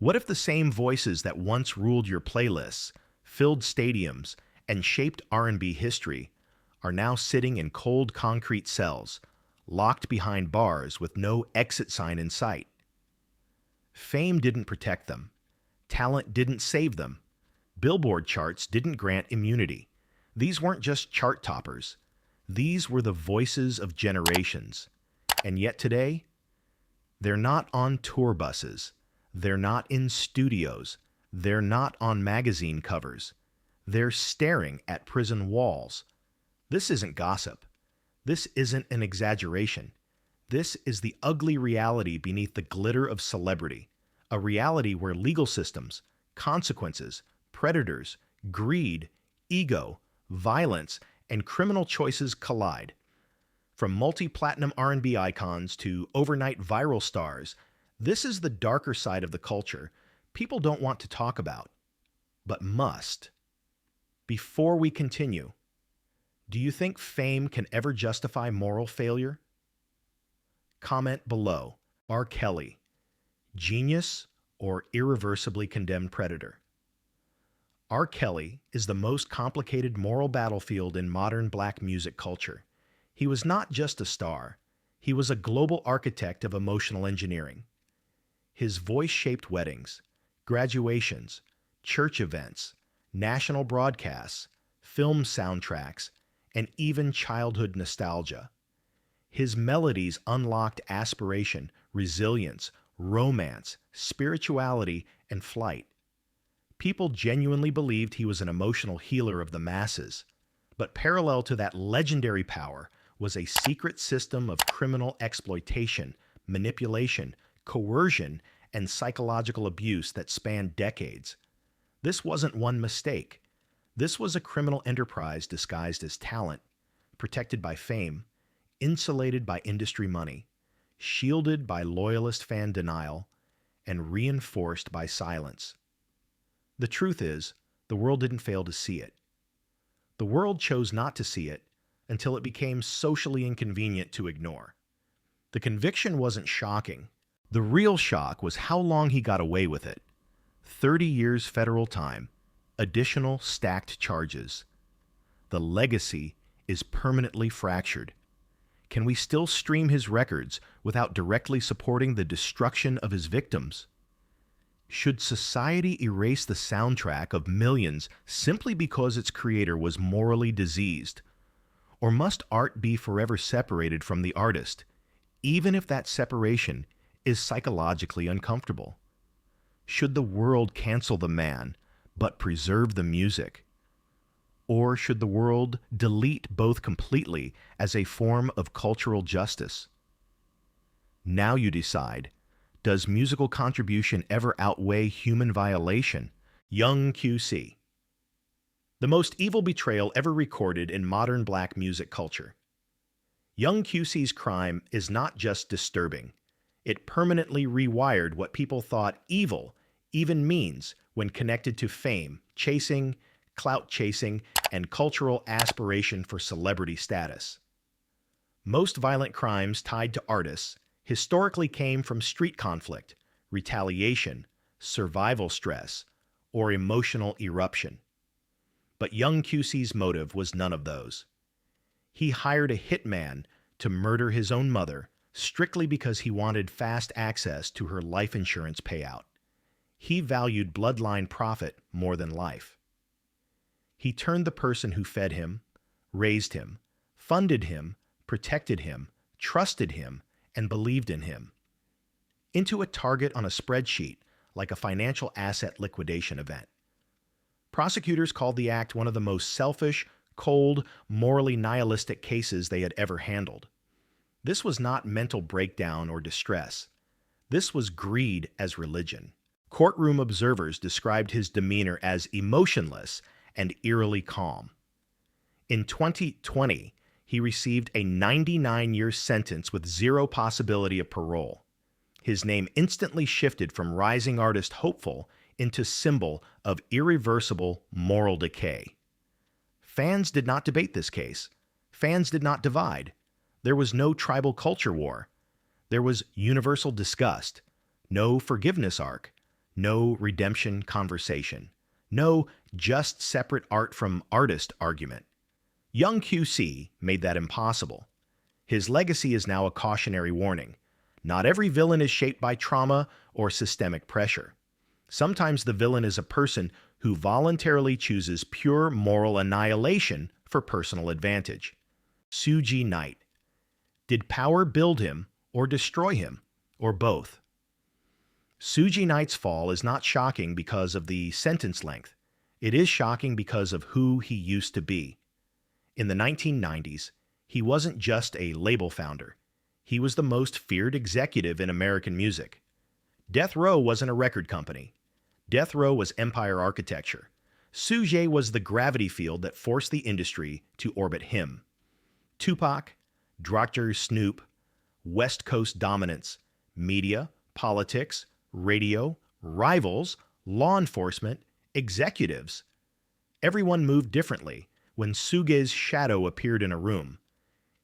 What if the same voices that once ruled your playlists, filled stadiums, and shaped R&B history are now sitting in cold concrete cells, locked behind bars with no exit sign in sight? Fame didn't protect them. Talent didn't save them. Billboard charts didn't grant immunity. These weren't just chart toppers. These were the voices of generations. And yet today, they're not on tour buses. They're not in studios. They're not on magazine covers. They're staring at prison walls. This isn't gossip. This isn't an exaggeration. This is the ugly reality beneath the glitter of celebrity, a reality where legal systems, consequences, predators, greed, ego, violence, and criminal choices collide. From multi-platinum R&B icons to overnight viral stars, this is the darker side of the culture people don't want to talk about, but must. Before we continue, do you think fame can ever justify moral failure? Comment below. R. Kelly, genius or irreversibly condemned predator? R. Kelly is the most complicated moral battlefield in modern black music culture. He was not just a star. He was a global architect of emotional engineering. His voice shaped weddings, graduations, church events, national broadcasts, film soundtracks, and even childhood nostalgia. His melodies unlocked aspiration, resilience, romance, spirituality, and flight. People genuinely believed he was an emotional healer of the masses. But parallel to that legendary power was a secret system of criminal exploitation, manipulation, coercion, and psychological abuse that spanned decades. This wasn't one mistake. This was a criminal enterprise disguised as talent, protected by fame, insulated by industry money, shielded by loyalist fan denial, and reinforced by silence. The truth is, the world didn't fail to see it. The world chose not to see it until it became socially inconvenient to ignore. The conviction wasn't shocking. The real shock was how long he got away with it. 30 years federal time, additional stacked charges. The legacy is permanently fractured. Can we still stream his records without directly supporting the destruction of his victims? Should society erase the soundtrack of millions simply because its creator was morally diseased? Or must art be forever separated from the artist, even if that separation is psychologically uncomfortable? Should the world cancel the man, but preserve the music? Or should the world delete both completely as a form of cultural justice? Now you decide. Does musical contribution ever outweigh human violation? Young QC. The most evil betrayal ever recorded in modern black music culture. Young QC's crime is not just disturbing. It permanently rewired what people thought evil even means when connected to fame, chasing, clout chasing, and cultural aspiration for celebrity status. Most violent crimes tied to artists historically came from street conflict, retaliation, survival stress, or emotional eruption. But young QC's motive was none of those. He hired a hitman to murder his own mother strictly because he wanted fast access to her life insurance payout. He valued bloodline profit more than life. He turned the person who fed him, raised him, funded him, protected him, trusted him, and believed in him into a target on a spreadsheet like a financial asset liquidation event. Prosecutors called the act one of the most selfish, cold, morally nihilistic cases they had ever handled. This was not mental breakdown or distress. This was greed as religion. Courtroom observers described his demeanor as emotionless and eerily calm. In 2020, he received a 99-year sentence with zero possibility of parole. His name instantly shifted from rising artist hopeful into symbol of irreversible moral decay. Fans did not debate this case. Fans did not divide. There was no tribal culture war. There was universal disgust, no forgiveness arc, No redemption conversation. No just separate art from artist argument. Young QC made that impossible. His legacy is now a cautionary warning. Not every villain is shaped by trauma or systemic pressure. Sometimes the villain is a person who voluntarily chooses pure moral annihilation for personal advantage. Suji Knight. Did power build him or destroy him, or both? Suji Knight's fall is not shocking because of the sentence length. It is shocking because of who he used to be. In the 1990s, he wasn't just a label founder. He was the most feared executive in American music. Death Row wasn't a record company. Death Row was empire architecture. Suji was the gravity field that forced the industry to orbit him. Tupac, Dr. Snoop, West Coast dominance, media, politics, radio, rivals, law enforcement, executives. Everyone moved differently when Suge's shadow appeared in a room.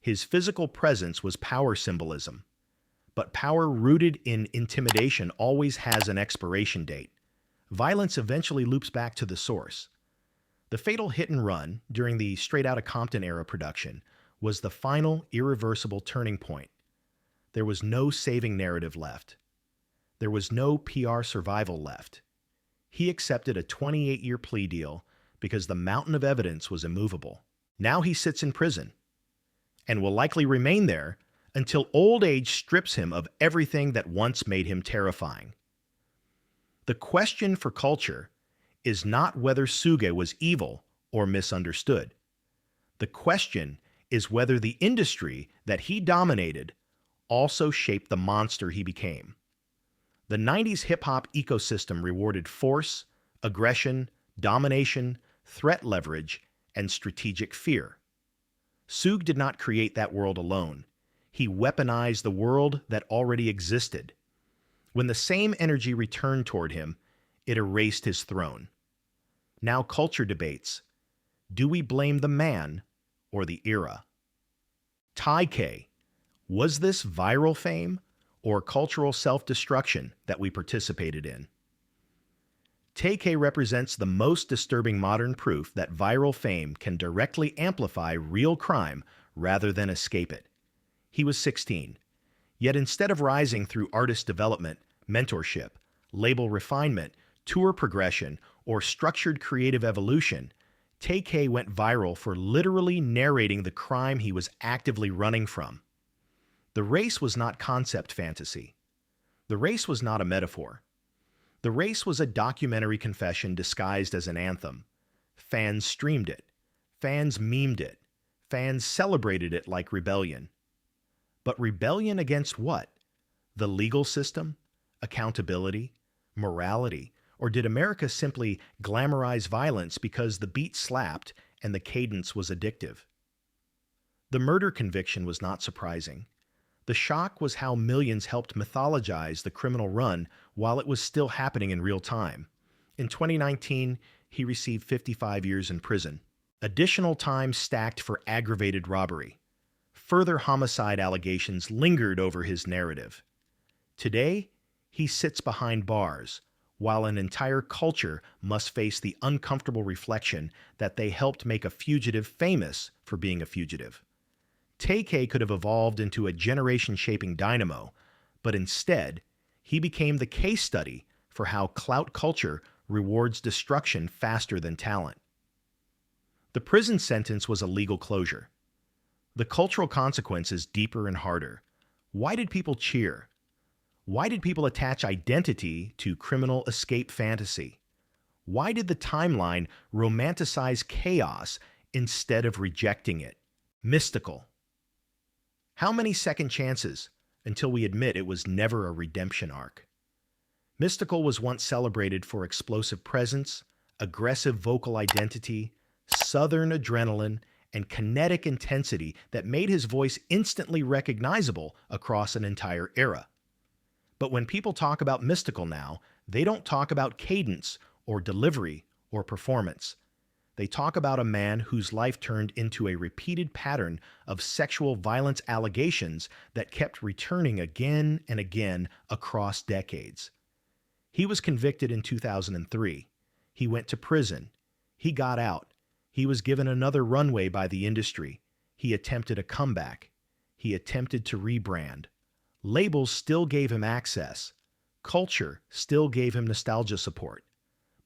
His physical presence was power symbolism. But power rooted in intimidation always has an expiration date. Violence eventually loops back to the source. The fatal hit and run during the Straight Outta Compton era production was the final irreversible turning point. There was no saving narrative left. There was no PR survival left. He accepted a 28-year plea deal because the mountain of evidence was immovable. Now he sits in prison and will likely remain there until old age strips him of everything that once made him terrifying. The question for culture is not whether Suge was evil or misunderstood. The question is whether the industry that he dominated also shaped the monster he became. The 90s hip-hop ecosystem rewarded force, aggression, domination, threat leverage, and strategic fear. Suge did not create that world alone. He weaponized the world that already existed. When the same energy returned toward him, it erased his throne. Now culture debates. Do we blame the man or the era? Ty-K. Was this viral fame or cultural self-destruction that we participated in? Tay-K represents the most disturbing modern proof that viral fame can directly amplify real crime rather than escape it. He was 16. Yet instead of rising through artist development, mentorship, label refinement, tour progression, or structured creative evolution, Tay-K went viral for literally narrating the crime he was actively running from. The race was not concept fantasy. The race was not a metaphor. The race was a documentary confession disguised as an anthem. Fans streamed it. Fans memed it. Fans celebrated it like rebellion. But rebellion against what? The legal system? Accountability? Morality? Or did America simply glamorize violence because the beat slapped and the cadence was addictive? The murder conviction was not surprising. The shock was how millions helped mythologize the criminal run while it was still happening in real time. In 2019, he received 55 years in prison. Additional time stacked for aggravated robbery. Further homicide allegations lingered over his narrative. Today, he sits behind bars, while an entire culture must face the uncomfortable reflection that they helped make a fugitive famous for being a fugitive. Tay-K could have evolved into a generation-shaping dynamo, but instead, he became the case study for how clout culture rewards destruction faster than talent. The prison sentence was a legal closure. The cultural consequence is deeper and harder. Why did people cheer? Why did people attach identity to criminal escape fantasy? Why did the timeline romanticize chaos instead of rejecting it? Mystical. How many second chances until we admit it was never a redemption arc? Mystical was once celebrated for explosive presence, aggressive vocal identity, southern adrenaline, and kinetic intensity that made his voice instantly recognizable across an entire era. But when people talk about Mystical now, they don't talk about cadence or delivery or performance. They talk about a man whose life turned into a repeated pattern of sexual violence allegations that kept returning again and again across decades. He was convicted in 2003. He went to prison. He got out. He was given another runway by the industry. He attempted a comeback. He attempted to rebrand. Labels still gave him access. Culture still gave him nostalgia support.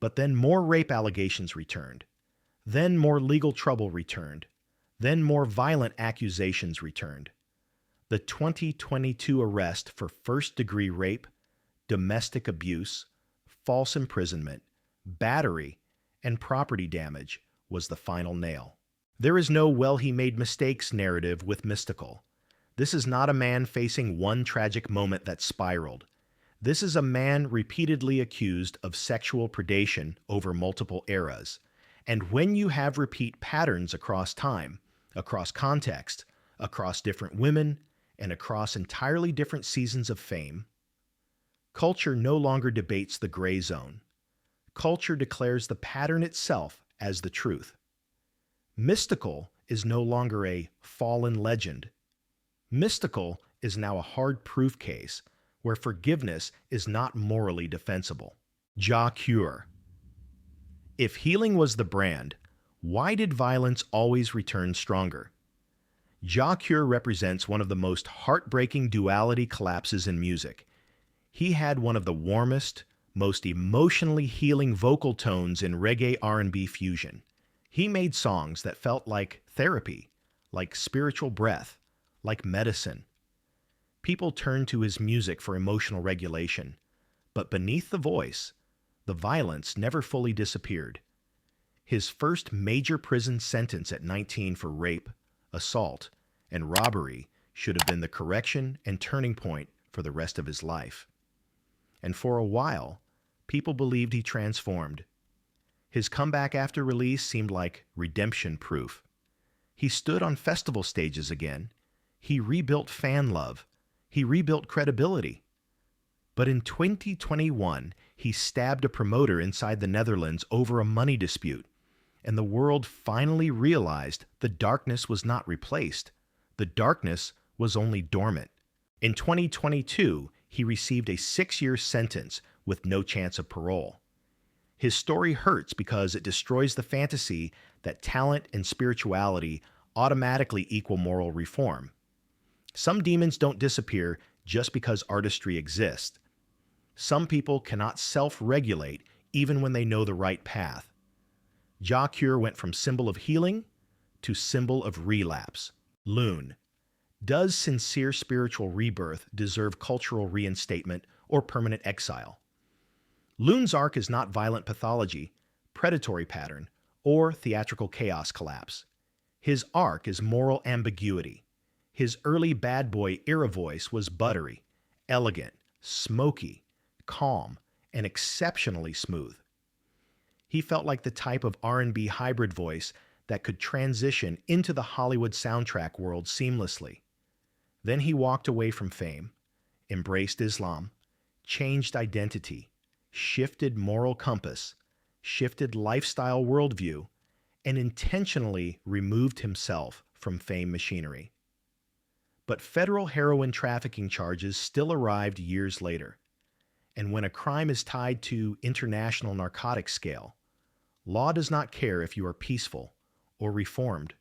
But then more rape allegations returned. Then more legal trouble returned. Then more violent accusations returned. The 2022 arrest for first-degree rape, domestic abuse, false imprisonment, battery, and property damage was the final nail. There is no "well, he made mistakes" narrative with Mystical. This is not a man facing one tragic moment that spiraled. This is a man repeatedly accused of sexual predation over multiple eras. And when you have repeat patterns across time, across context, across different women, and across entirely different seasons of fame, culture no longer debates the gray zone. Culture declares the pattern itself as the truth. Mystical is no longer a fallen legend. Mystical is now a hard proof case where forgiveness is not morally defensible. Ja Cure. If healing was the brand, why did violence always return stronger? Ja Cure represents one of the most heartbreaking duality collapses in music. He had one of the warmest, most emotionally healing vocal tones in reggae R&B fusion. He made songs that felt like therapy, like spiritual breath, like medicine. People turned to his music for emotional regulation, but beneath the voice, the violence never fully disappeared. His first major prison sentence at 19 for rape, assault, and robbery should have been the correction and turning point for the rest of his life. And for a while, people believed he transformed. His comeback after release seemed like redemption proof. He stood on festival stages again. He rebuilt fan love. He rebuilt credibility. But in 2021, he stabbed a promoter inside the Netherlands over a money dispute, and the world finally realized the darkness was not replaced. The darkness was only dormant. In 2022, he received a 6-year sentence with no chance of parole. His story hurts because it destroys the fantasy that talent and spirituality automatically equal moral reform. Some demons don't disappear just because artistry exists. Some people cannot self-regulate even when they know the right path. Ja Cure went from symbol of healing to symbol of relapse. Loon. Does sincere spiritual rebirth deserve cultural reinstatement or permanent exile? Loon's arc is not violent pathology, predatory pattern, or theatrical chaos collapse. His arc is moral ambiguity. His early bad boy era voice was buttery, elegant, smoky, calm, and exceptionally smooth. He felt like the type of R&B hybrid voice that could transition into the Hollywood soundtrack world seamlessly. Then he walked away from fame, embraced Islam, changed identity, shifted moral compass, shifted lifestyle worldview, and intentionally removed himself from fame machinery. But federal heroin trafficking charges still arrived years later. And when a crime is tied to international narcotics scale, law does not care if you are peaceful, or reformed,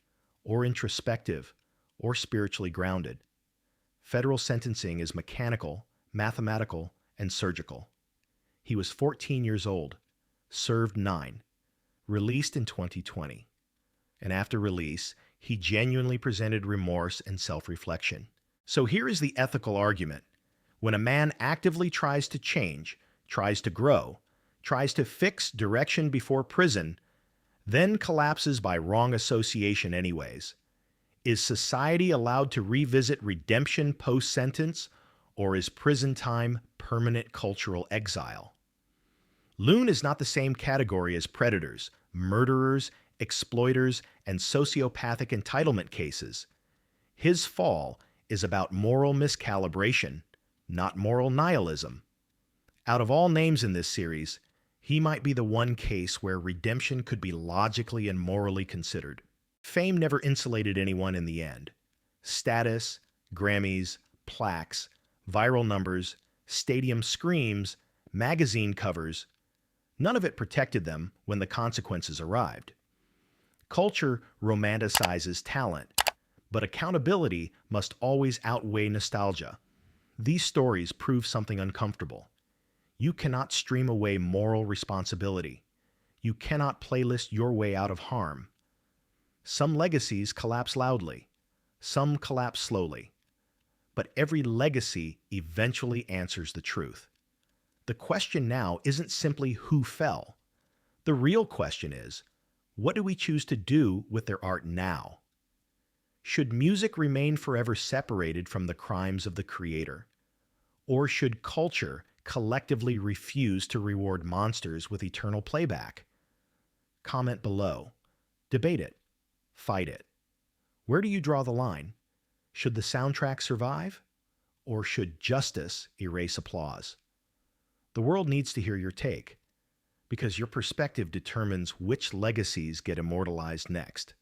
or introspective, or spiritually grounded. Federal sentencing is mechanical, mathematical, and surgical. He was 14 years old, served 9, released in 2020. And after release, he genuinely presented remorse and self-reflection. So here is the ethical argument. When a man actively tries to change, tries to grow, tries to fix direction before prison, then collapses by wrong association anyways, is society allowed to revisit redemption post-sentence, or is prison time permanent cultural exile? Loon is not the same category as predators, murderers, exploiters, and sociopathic entitlement cases. His fall is about moral miscalibration, not moral nihilism. Out of all names in this series, he might be the one case where redemption could be logically and morally considered. Fame never insulated anyone in the end. Status, Grammys, plaques, viral numbers, stadium screams, magazine covers, none of it protected them when the consequences arrived. Culture romanticizes talent, but accountability must always outweigh nostalgia. These stories prove something uncomfortable. You cannot stream away moral responsibility. You cannot playlist your way out of harm. Some legacies collapse loudly, some collapse slowly. But every legacy eventually answers the truth. The question now isn't simply who fell. The real question is, what do we choose to do with their art now? Should music remain forever separated from the crimes of the creator? Or should culture collectively refuse to reward monsters with eternal playback? Comment below. Debate it. Fight it. Where do you draw the line? Should the soundtrack survive? Or should justice erase applause? The world needs to hear your take, because your perspective determines which legacies get immortalized next.